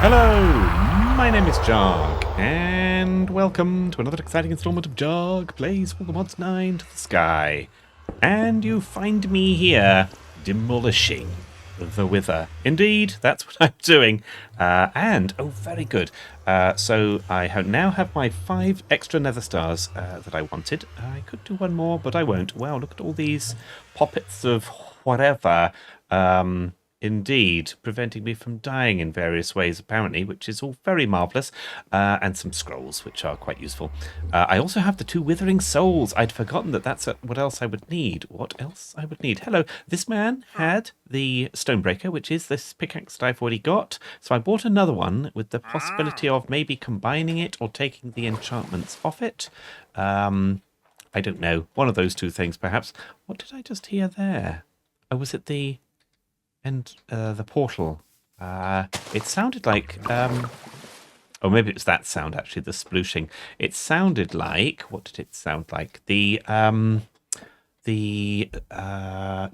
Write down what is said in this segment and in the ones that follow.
Hello, my name is jahg, and welcome to another exciting installment of jahg Plays All the Mods 9 to the Sky. And you find me here, demolishing the Wither. Indeed, that's what I'm doing. Very good. So I now have my 5 extra Nether Stars that I wanted. I could do one more, but I won't. Wow, look at all these poppets of whatever. Indeed, preventing me from dying in various ways, apparently, which is all very marvellous, and some scrolls, which are quite useful. I also have the 2 withering souls. I'd forgotten that that's what else I would need. What else I would need? Hello, this man had the Stonebreaker, which is this pickaxe that I've already got, so I bought another one with the possibility of maybe combining it or taking the enchantments off it. I don't know, one of those 2 things, perhaps. What did I just hear there? Oh, was it the... And the portal. It sounded like... oh, maybe it's that sound, actually, the splooshing. It sounded like... What did it sound like? The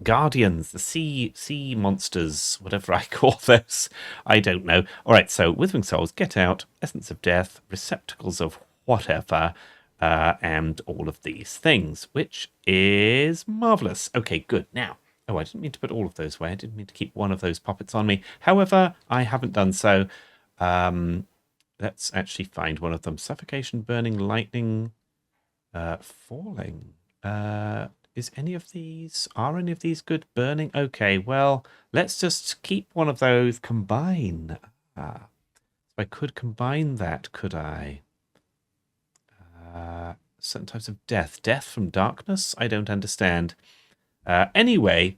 guardians, the sea monsters, whatever I call those. I don't know. All right, so Withering Souls, Get Out, Essence of Death, Receptacles of whatever, and all of these things, which is marvellous. Okay, good. Now... Oh, I didn't mean to put all of those away. I didn't mean to keep one of those puppets on me. However, I haven't done so. Let's actually find one of them. Suffocation, burning, lightning, falling. Are any of these good? Burning? Okay, well, let's just keep one of those. Combine. So I could combine that, could I? Certain types of death. Death from darkness? I don't understand. Anyway,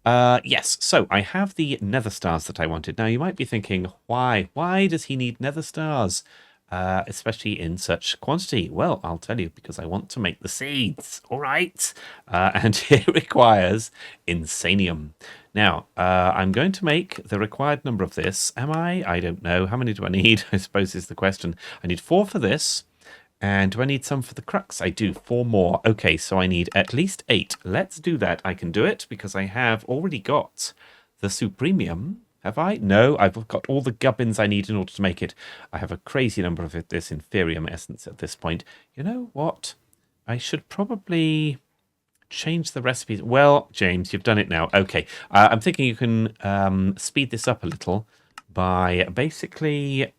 yes, so I have the Nether Stars that I wanted. Now, you might be thinking, why? Why does he need Nether Stars, especially in such quantity? Well, I'll tell you, because I want to make the seeds, all right? And it requires Insanium. Now, I'm going to make the required number of this. Am I? I don't know. How many do I need? I suppose is the question. I need 4 for this. And do I need some for the crux? I do. 4 more. Okay, so I need at least 8. Let's do that. I can do it because I have already got the Supremium. Have I? No, I've got all the gubbins I need in order to make it. I have a crazy number of this Inferium essence at this point. You know what? I should probably change the recipes. Well, James, you've done it now. Okay, I'm thinking you can speed this up a little by basically...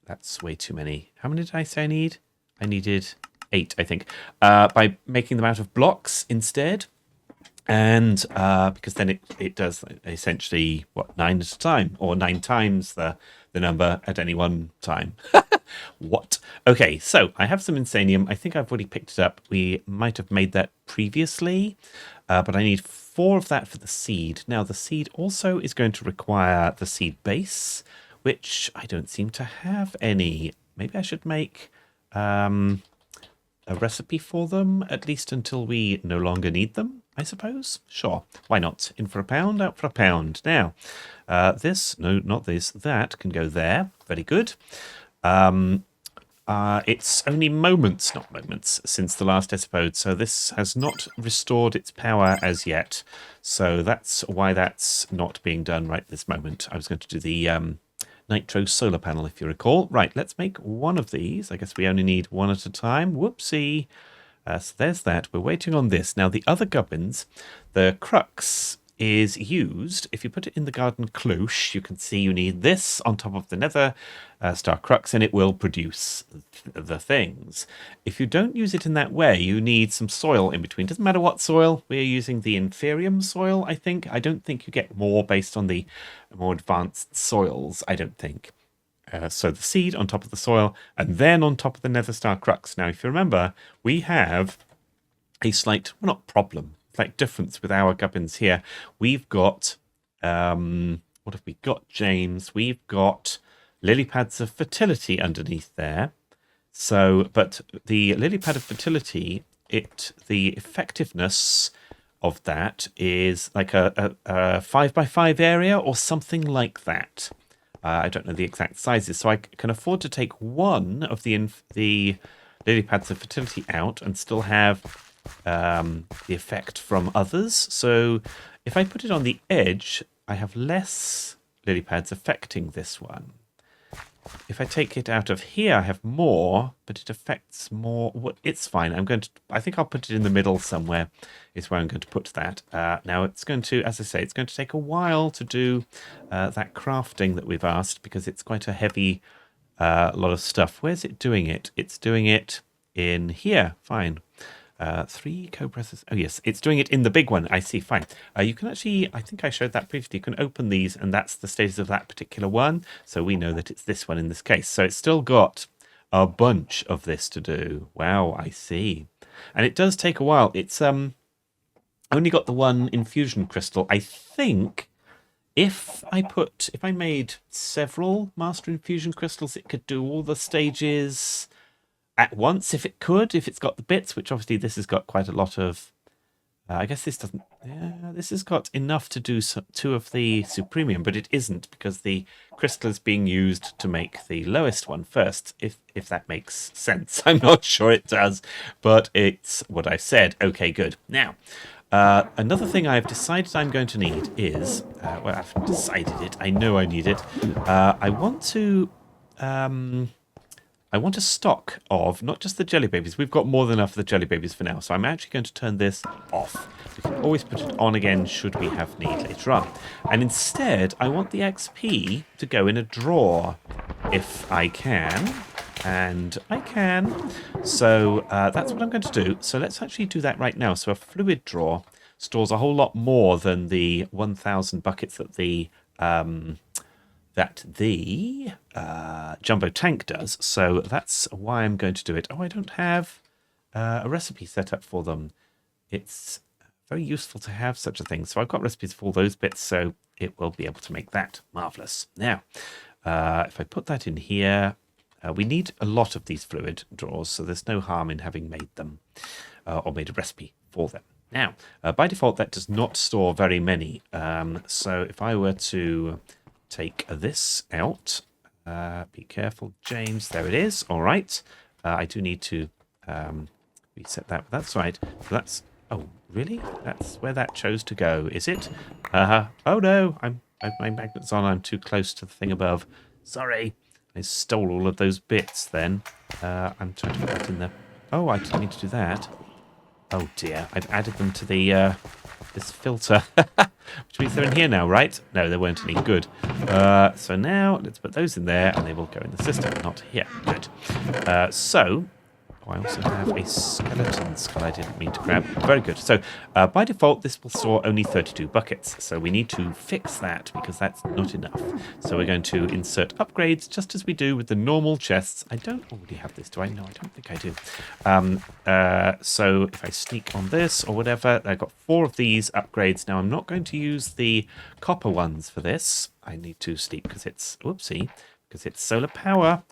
That's way too many. How many did I say I need? I needed 8, I think, by making them out of blocks instead. And because then it does essentially, 9 at a time, or 9 times the number at any one time. What? Okay, so I have some Insanium. I think I've already picked it up. We might have made that previously, but I need 4 of that for the seed. Now, the seed also is going to require the seed base, which I don't seem to have any. Maybe I should make... a recipe for them, at least until we no longer need them, I suppose. Sure, why not? In for a pound, out for a pound. Now, this, no, not this, that can go there. Very good. It's only moments, not moments, since the last episode, so this has not restored its power as yet. So that's why that's not being done right this moment. I was going to do the... Nitro solar panel, if you recall. Right, let's make one of these. I guess we only need 1 at a time. Whoopsie. So there's that. We're waiting on this. Now, the other gubbins, the crux is used. If you put it in the garden cloche, you can see you need this on top of the Nether Star crux, and it will produce the things. If you don't use it in that way, you need some soil in between. Doesn't matter what soil. We're using the Inferium soil, I think. I don't think you get more based on the more advanced soils, I don't think. So the seed on top of the soil, and then on top of the Nether Star crux. Now, if you remember, we have a slight, well, not problem, slight difference with our gubbins here. We've got, what have we got, James? We've got lily pads of fertility underneath there. So, but the lily pad of fertility, the effectiveness of that is like a 5x5 area or something like that. I don't know the exact sizes, so I can afford to take one of the lily pads of fertility out and still have the effect from others. So if I put it on the edge, I have less lily pads affecting this one. if I take it out of here, I have more, but it affects more. What? It's fine. I think I'll put it in the middle somewhere. Is where I'm going to put that. Now it's going to, as I say, it's going to take a while to do that crafting that we've asked because it's quite a heavy lot of stuff. Where's it doing it? It's doing it in here. Fine. 3 co-processors. Oh, yes, it's doing it in the big one. I see. Fine. You can actually, I think I showed that previously. You can open these, and that's the status of that particular one. So we know that it's this one in this case. So it's still got a bunch of this to do. Wow, I see. And it does take a while. It's only got the one infusion crystal. I think if I made several master infusion crystals, it could do all the stages at once if it could, if it's got the bits, which obviously this has got quite a lot of. I guess this doesn't. Yeah, this has got enough to do 2 of the supremium, but it isn't because the crystal is being used to make the lowest one first. If that makes sense, I'm not sure it does, but it's what I said. Okay, good. Now, another thing I've decided I'm going to need is well, I've decided it. I know I need it. I want to. I want a stock of not just the jelly babies. We've got more than enough of the jelly babies for now. So I'm actually going to turn this off. We can always put it on again should we have need later on. And instead, I want the XP to go in a drawer if I can. And I can. So that's what I'm going to do. So let's actually do that right now. So a fluid drawer stores a whole lot more than the 1,000 buckets that the jumbo tank does. So that's why I'm going to do it. Oh, I don't have a recipe set up for them. It's very useful to have such a thing. So I've got recipes for all those bits, so it will be able to make that. Marvellous. Now, if I put that in here, we need a lot of these fluid drawers, so there's no harm in having made them or made a recipe for them. Now, by default, that does not store very many. So if I were to take this out. Be careful, James. There it is. All right. I do need to reset that. That's right. So that's. Oh, really? That's where that chose to go, is it? Oh no! I've my magnets on. I'm too close to the thing above. Sorry. I stole all of those bits. Then I'm trying to put that in there. Oh, I didn't need to do that. Oh dear! I've added them to the this filter. Which means they're in here now, right? No, there weren't any. Good. So now let's put those in there and they will go in the system, not here. Good. I also have a skeleton skull I didn't mean to grab. Very good. So by default, this will store only 32 buckets. So we need to fix that because that's not enough. So we're going to insert upgrades just as we do with the normal chests. I don't already have this, do I? No, I don't think I do. So if I sneak on this or whatever, I've got 4 of these upgrades. Now I'm not going to use the copper ones for this. I need to sleep because it's, whoopsie, because it's solar power.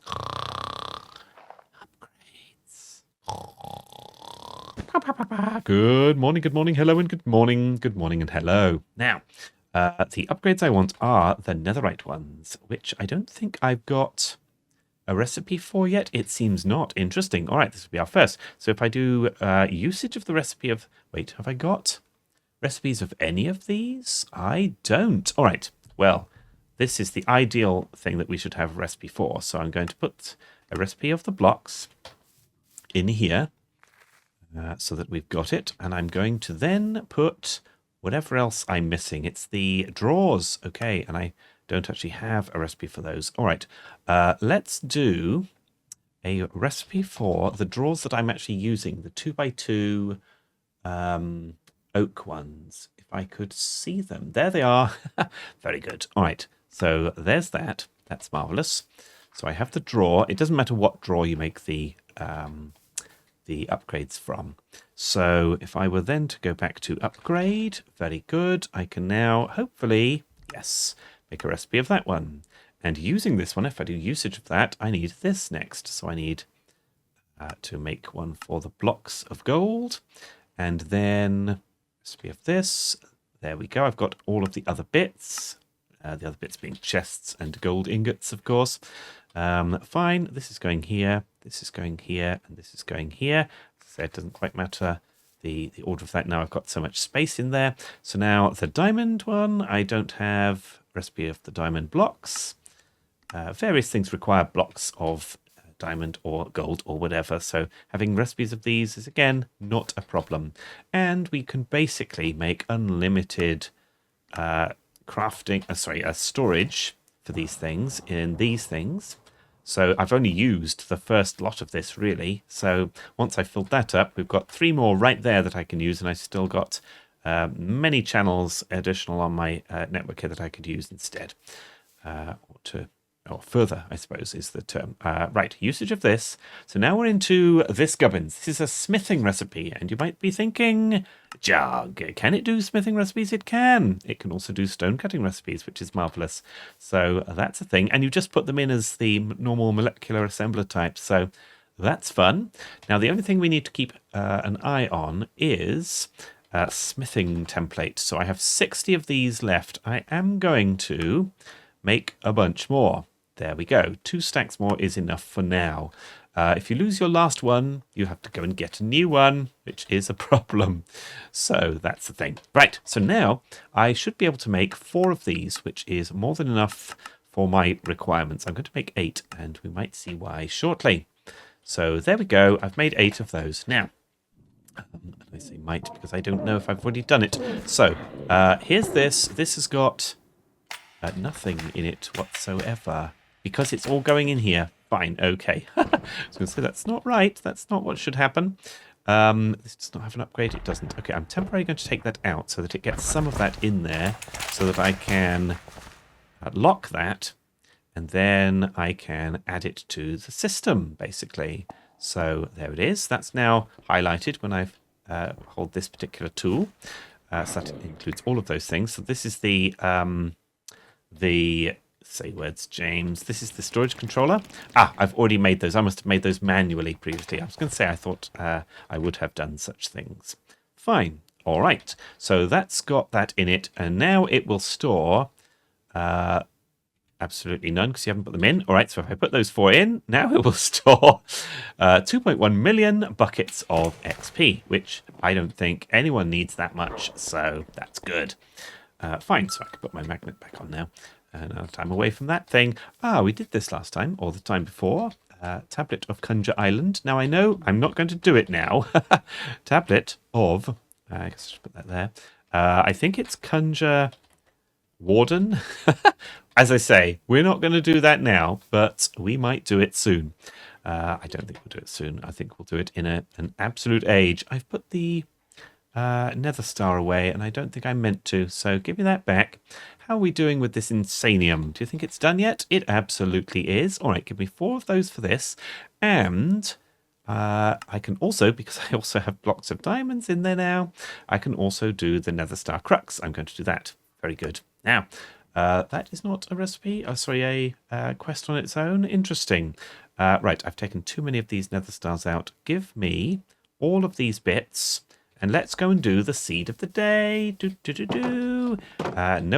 Good morning, hello, and good morning, and hello. Now, the upgrades I want are the netherite ones, which I don't think I've got a recipe for yet. It seems not. Interesting. All right, this will be our first. So if I do usage of the recipe of... Wait, have I got recipes of any of these? I don't. All right, well, this is the ideal thing that we should have a recipe for. So I'm going to put a recipe of the blocks in here. So that we've got it, and I'm going to then put whatever else I'm missing. It's the drawers, okay, and I don't actually have a recipe for those. All right, let's do a recipe for the drawers that I'm actually using, the 2x2 oak ones. If I could see them. There they are. Very good. All right, so there's that. That's marvellous. So I have the drawer. It doesn't matter what drawer you make the upgrades from. So if I were then to go back to upgrade, very good. I can now hopefully, yes, make a recipe of that one. And using this one, if I do usage of that, I need this next. So I need to make one for the blocks of gold. And then recipe of this. There we go. I've got all of the other bits. The other bits being chests and gold ingots, of course. Fine. This is going here. This is going here, and this is going here. So it doesn't quite matter the order of that. Now I've got so much space in there. So now the diamond one, I don't have recipe of the diamond blocks. various things require blocks of diamond or gold or whatever. So having recipes of these is, again, not a problem. And we can basically make unlimited storage for these things in these things. So I've only used the first lot of this, really. So once I've filled that up, we've got 3 more right there that I can use, and I've still got many channels additional on my network here that I could use instead. Or further, I suppose, is the term. Right, usage of this. So now we're into this gubbins. This is a smithing recipe, and you might be thinking, jahg, can it do smithing recipes? It can. It can also do stone cutting recipes, which is marvelous. So that's a thing. And you just put them in as the normal molecular assembler type. So that's fun. Now, the only thing we need to keep an eye on is smithing template. So I have 60 of these left. I am going to make a bunch more. There we go. 2 stacks more is enough for now. If you lose your last one, you have to go and get a new one, which is a problem. So that's the thing. Right, so now I should be able to make 4 of these, which is more than enough for my requirements. I'm going to make 8, and we might see why shortly. So there we go. I've made 8 of those. Now, I say might because I don't know if I've already done it. So here's this. This has got nothing in it whatsoever because it's all going in here. Fine, okay. I was going to say that's not right. That's not what should happen. This does not have an upgrade. It doesn't. Okay, I'm temporarily going to take that out so that it gets some of that in there so that I can lock that and then I can add it to the system, basically. So there it is. That's now highlighted when I hold this particular tool. So that includes all of those things. So this is the say words, James. This is the storage controller. I've already made those. I must have made those manually previously. I was going to say I thought I would have done such things. Fine. All right. So that's got that in it. And now it will store absolutely none because you haven't put them in. All right. So if I put those 4 in, now it will store 2.1 million buckets of XP, which I don't think anyone needs that much. So that's good. Fine. So I can put my magnet back on now. Now I'm away from that thing. We did this last time, or the time before. Tablet of Conjure Island. Now I know I'm not going to do it now. Tablet of... I guess I should put that there. I think it's Conjure Warden. As I say, we're not going to do that now, but we might do it soon. I don't think we'll do it soon. I think we'll do it in an absolute age. I've put the Nether Star away, and I don't think I meant to, so give me that back. How are we doing with this Insanium? Do you think it's done yet? It absolutely is. All right, give me 4 of those for this. And I can also, because I also have blocks of diamonds in there now, I can also do the Nether Star Crux. I'm going to do that. Very good. Now, that is not a recipe. A quest on its own. Interesting. Right, I've taken too many of these Nether Stars out. Give me all of these bits. And let's go and do the seed of the day. No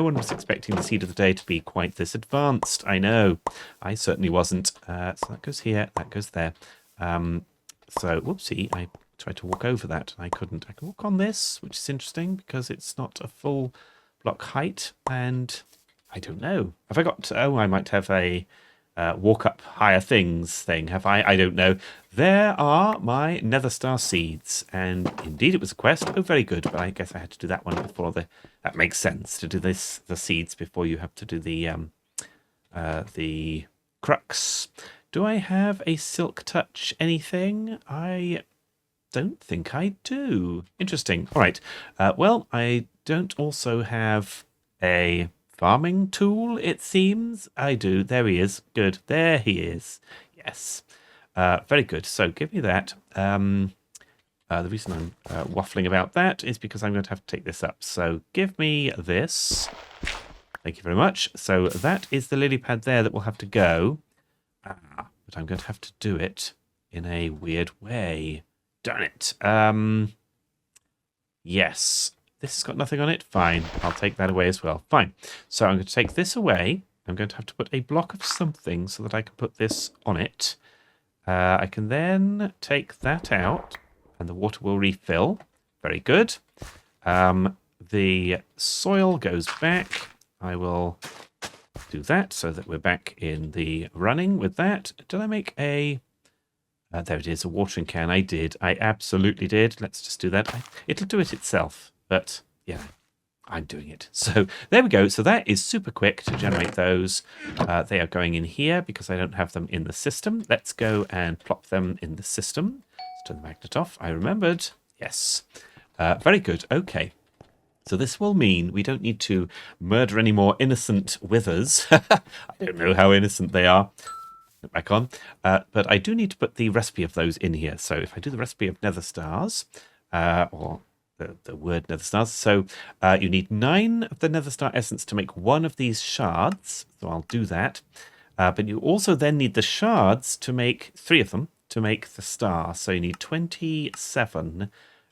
one was expecting the seed of the day to be quite this advanced. I know. I certainly wasn't. So that goes here. That goes there. So, whoopsie. I tried to walk over that. And I couldn't. I can walk on this, which is interesting because it's not a full block height. And I don't know. Have I got... Oh, I might have a... walk up higher things thing, have I? I don't know. There are my Nether Star Seeds, and indeed it was a quest. Oh, very good, but I guess I had to do that one before the... That makes sense, to do the seeds before you have to do the crux. Do I have a Silk Touch anything? I don't think I do. Interesting. All right. Well, I don't also have a... farming tool, it seems. I do. There he is. Good. There he is. Yes. Very good. So give me that. The reason I'm waffling about that is because I'm going to have to take this up. So give me this. Thank you very much. So that is the lily pad there that will have to go. But I'm going to have to do it in a weird way. Darn it. Yes. This has got nothing on it. Fine. I'll take that away as well. Fine. So I'm going to take this away. I'm going to have to put a block of something so that I can put this on it. I can then take that out and the water will refill. Very good. The soil goes back. I will do that so that we're back in the running with that. Did I make a... there it is, a watering can. I did. I absolutely did. Let's just do that. It'll do it itself, but yeah, I'm doing it. So there we go. So that is super quick to generate those. They are going in here because I don't have them in the system. Let's go and plop them in the system. Let's turn the magnet off. I remembered. Yes. Very good. Okay. So this will mean we don't need to murder any more innocent withers. I don't know how innocent they are. Back on. But I do need to put the recipe of those in here. So if I do the recipe of nether stars, or the word nether stars, so you need 9 of the nether star essence to make 1 of these shards. So I'll do that. But you also then need the shards to make 3 of them to make the star. So you need 27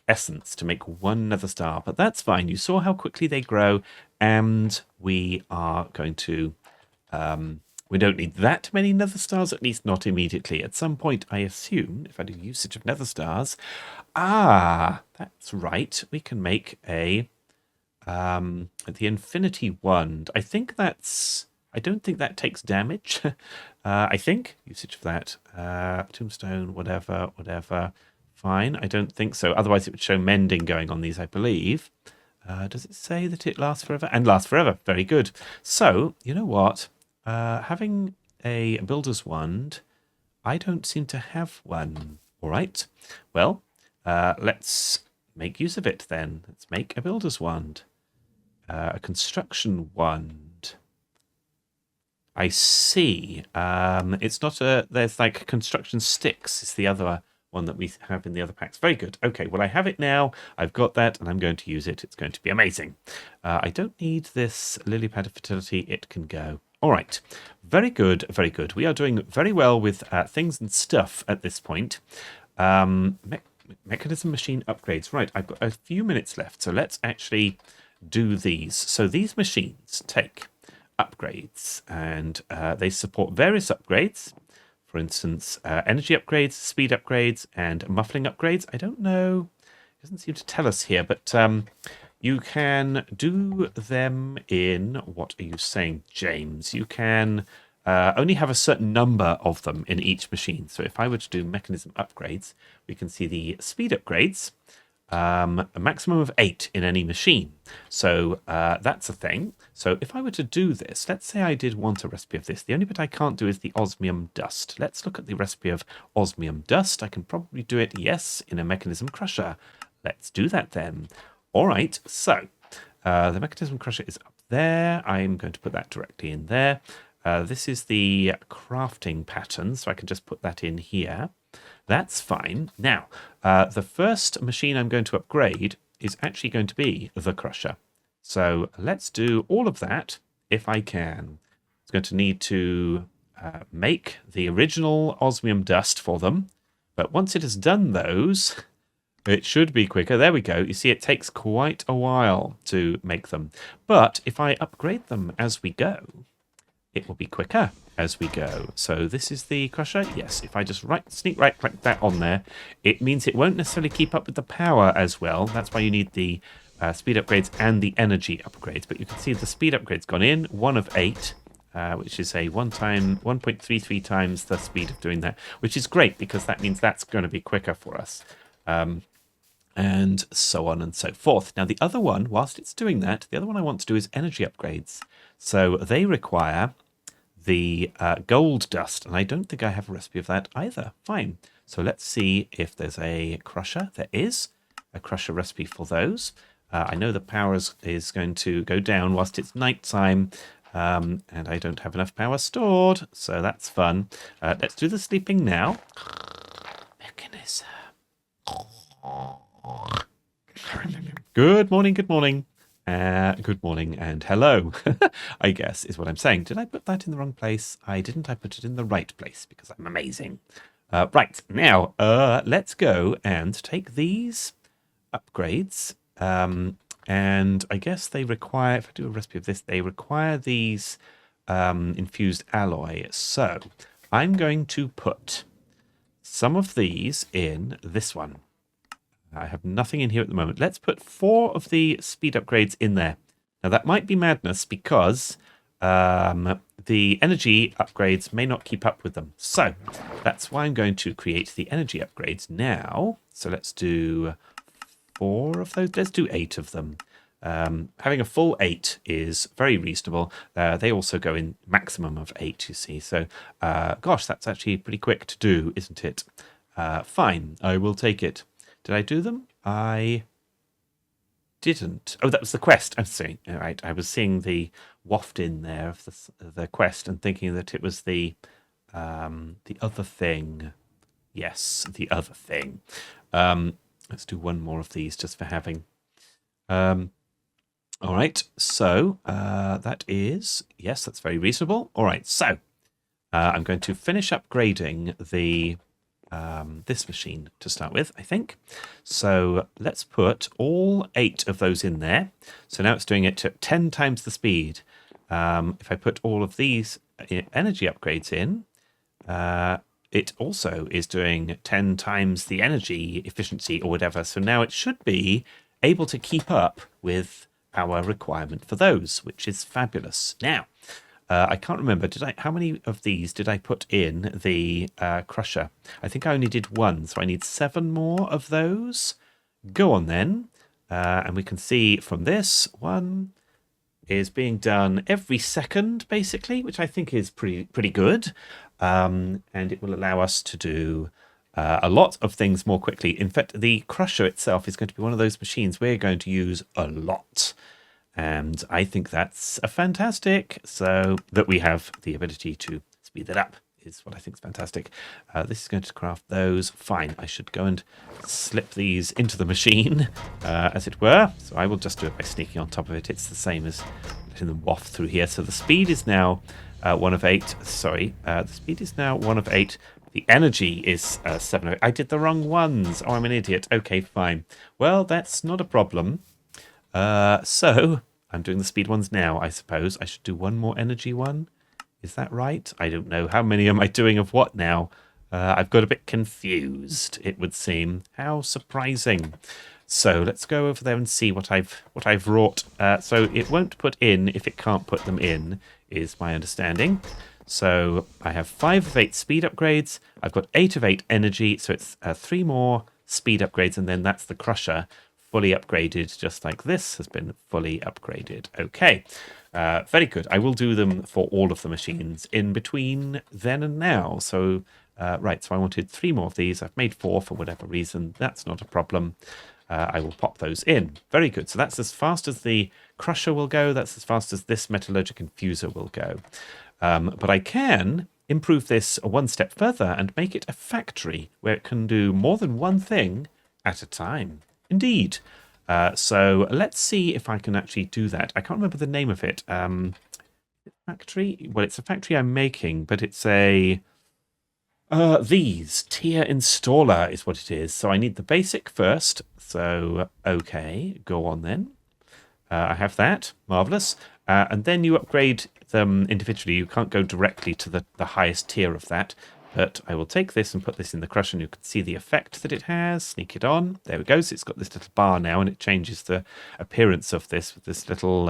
essence to make 1 nether star. But that's fine. You saw how quickly they grow, and we are going to... we don't need that many nether stars, at least not immediately. At some point, I assume, if I do usage of nether stars... that's right. We can make the infinity wand. I think that's... I don't think that takes damage. I think. Usage of that. Tombstone, whatever. Fine. I don't think so. Otherwise, it would show mending going on these, I believe. Does it say that it lasts forever? And lasts forever. Very good. So, you know what? Having a builder's wand, I don't seem to have one. All right. Well, let's make use of it then. Let's make a builder's wand. A construction wand. I see. It's not a... There's like construction sticks. It's the other one that we have in the other packs. Very good. Okay, well, I have it now. I've got that, and I'm going to use it. It's going to be amazing. I don't need this lily pad of fertility. It can go. All right. Very good, very good. We are doing very well with things and stuff at this point. Mechanism machine upgrades. Right, I've got a few minutes left, so let's actually do these. So these machines take upgrades, and they support various upgrades. For instance, energy upgrades, speed upgrades, and muffling upgrades. I don't know. It doesn't seem to tell us here, but you can do them in... What are you saying, James? You can only have a certain number of them in each machine. So if I were to do mechanism upgrades, we can see the speed upgrades. A maximum of 8 in any machine. So that's a thing. So if I were to do this, let's say I did want a recipe of this. The only bit I can't do is the osmium dust. Let's look at the recipe of osmium dust. I can probably do it, yes, in a mechanism crusher. Let's do that then. All right, so the mechanism crusher is up there. I'm going to put that directly in there. This is the crafting pattern, so I can just put that in here. That's fine. Now, the first machine I'm going to upgrade is actually going to be the crusher. So let's do all of that if I can. It's going to need to make the original osmium dust for them. But once it has done those, it should be quicker. There we go. You see, it takes quite a while to make them. But if I upgrade them as we go, it will be quicker as we go. So this is the crusher. Yes, if I just sneak right click that on there, it means it won't necessarily keep up with the power as well. That's why you need the speed upgrades and the energy upgrades. But you can see the speed upgrades gone in, 1 of 8, which is a 1.33 times the speed of doing that, which is great because that means that's going to be quicker for us. And so on and so forth. Now the other one, whilst it's doing that, the other one I want to do is energy upgrades. So they require the gold dust, and I don't think I have a recipe of that either. Fine. So let's see if there's a crusher. There is a crusher recipe for those. I know the power is going to go down whilst it's nighttime, and I don't have enough power stored, so that's fun. Let's do the sleeping now. Mechanism. Good morning, good morning. Good morning and hello, I guess, is what I'm saying. Did I put that in the wrong place? I didn't. I put it in the right place because I'm amazing. Right, now, let's go and take these upgrades. And I guess they require, if I do a recipe of this, they require these infused alloy. So I'm going to put some of these in this one. I have nothing in here at the moment. Let's put 4 of the speed upgrades in there. Now that might be madness because the energy upgrades may not keep up with them. So that's why I'm going to create the energy upgrades now. So let's do 4 of those. Let's do 8 of them. Having a full 8 is very reasonable. They also go in maximum of 8, you see. So, gosh, that's actually pretty quick to do, isn't it? Fine, I will take it. Did I do them? I didn't. Oh, that was the quest. I'm sorry. All right, I was seeing the waft in there of the quest and thinking that it was the other thing. Yes, the other thing. Let's do one more of these just for having. All right, so that is, yes, that's very reasonable. All right, so I'm going to finish upgrading the this machine to start with, I think. So let's put all 8 of those in there. So now it's doing it to 10 times the speed. If I put all of these energy upgrades in, it also is doing 10 times the energy efficiency or whatever. So now it should be able to keep up with our requirement for those, which is fabulous. Now, I can't remember, how many of these did I put in the crusher? I think I only did 1, so I need 7 more of those. Go on then. And we can see from this, 1 is being done every second, basically, which I think is pretty good. And it will allow us to do a lot of things more quickly. In fact, the crusher itself is going to be one of those machines we're going to use a lot. And I think that's fantastic. So that we have the ability to speed that up is what I think is fantastic. This is going to craft those. Fine, I should go and slip these into the machine, as it were. So I will just do it by sneaking on top of it. It's the same as letting them waft through here. So the speed is now 1 of 8. Sorry, the speed is now 1 of 8. The energy is 7 of 8. I did the wrong ones. Oh, I'm an idiot. Okay, fine. Well, that's not a problem. So I'm doing the speed ones now, I suppose. I should do 1 more energy one. Is that right? I don't know. How many am I doing of what now? I've got a bit confused, it would seem. How surprising. So let's go over there and see what I've wrought. So it won't put in if it can't put them in, is my understanding. So I have 5 of 8 speed upgrades. I've got 8 of 8 energy. So it's 3 more speed upgrades, and then that's the crusher. Fully upgraded, just like this has been fully upgraded. Okay, very good. I will do them for all of the machines in between then and now. So, right, so I wanted 3 more of these. I've made 4 for whatever reason. That's not a problem. I will pop those in. Very good. So that's as fast as the crusher will go. That's as fast as this metallurgic infuser will go. But I can improve this 1 step further and make it a factory where it can do more than one thing at a time. Indeed. So let's see if I can actually do that. I can't remember the name of it. Factory? Well, it's a factory I'm making, but it's a... tier installer is what it is. So I need the basic first. So, okay, go on then. I have that. Marvelous. And then you upgrade them individually. You can't go directly to the highest tier of that. But I will take this and put this in the crusher, and you can see the effect that it has. Sneak it on. There we go. So it's got this little bar now, and it changes the appearance of this with this little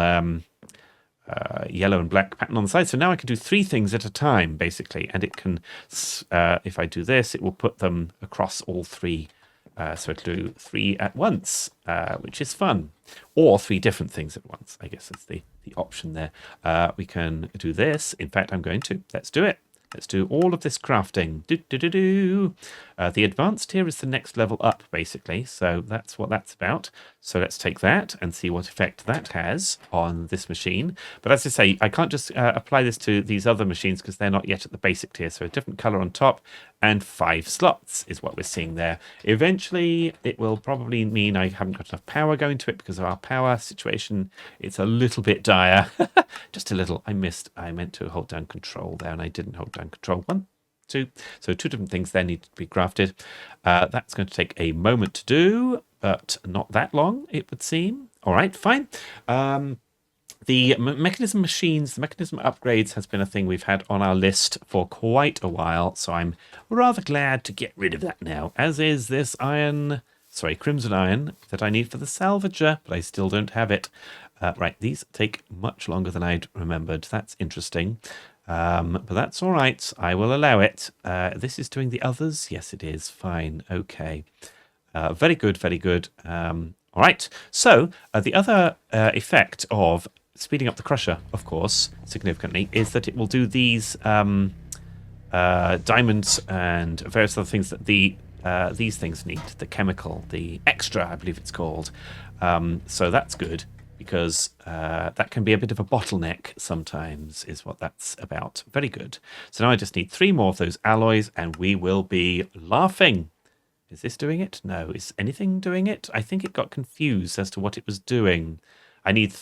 yellow and black pattern on the side. So now I can do 3 things at a time, basically. And it can, if I do this, it will put them across all 3. So it'll do 3 at once, which is fun. Or 3 different things at once, I guess is the option there. We can do this. In fact, I'm going to. Let's do it. Let's do all of this crafting. The advanced tier is the next level up, basically. So that's what that's about. So let's take that and see what effect that has on this machine. But as I say, I can't just apply this to these other machines because they're not yet at the basic tier. So a different color on top and 5 slots is what we're seeing there. Eventually, it will probably mean I haven't got enough power going to it because of our power situation. It's a little bit dire. Just a little. I meant to hold down control there and I didn't hold down control. 1, 2. So 2 different things there need to be crafted. That's going to take a moment to do, but not that long, it would seem. All right, fine. The mechanism machines, the mechanism upgrades has been a thing we've had on our list for quite a while, so I'm rather glad to get rid of that now, as is this iron sorry, crimson iron that I need for the salvager, but I still don't have it. Right, these take much longer than I'd remembered. That's interesting. But that's all right. I will allow it. This is doing the others? Yes, it is. Fine. Okay. Very good, very good. All right. So the other effect of speeding up the crusher, of course, significantly, is that it will do these diamonds and various other things that these things need. The chemical, the extra, I believe it's called. So that's good, because that can be a bit of a bottleneck sometimes, is what that's about. Very good. So now I just need 3 more of those alloys, and we will be laughing. Is this doing it? No. Is anything doing it? I think it got confused as to what it was doing. I need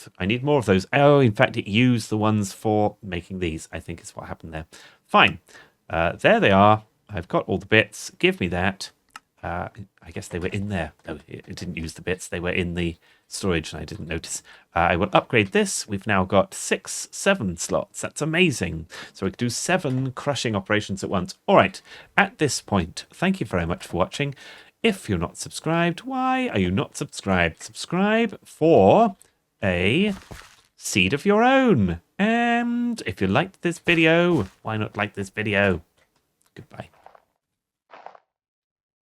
more of those. Oh, in fact, it used the ones for making these, I think is what happened there. Fine. There they are. I've got all the bits. Give me that. I guess they were in there. No, it didn't use the bits. They were in the storage and I didn't notice. I will upgrade this. We've now got 7 slots. That's amazing. So we can do 7 crushing operations at once. All right. At this point, thank you very much for watching. If you're not subscribed, why are you not subscribed? Subscribe for a seed of your own. And if you liked this video, why not like this video? Goodbye.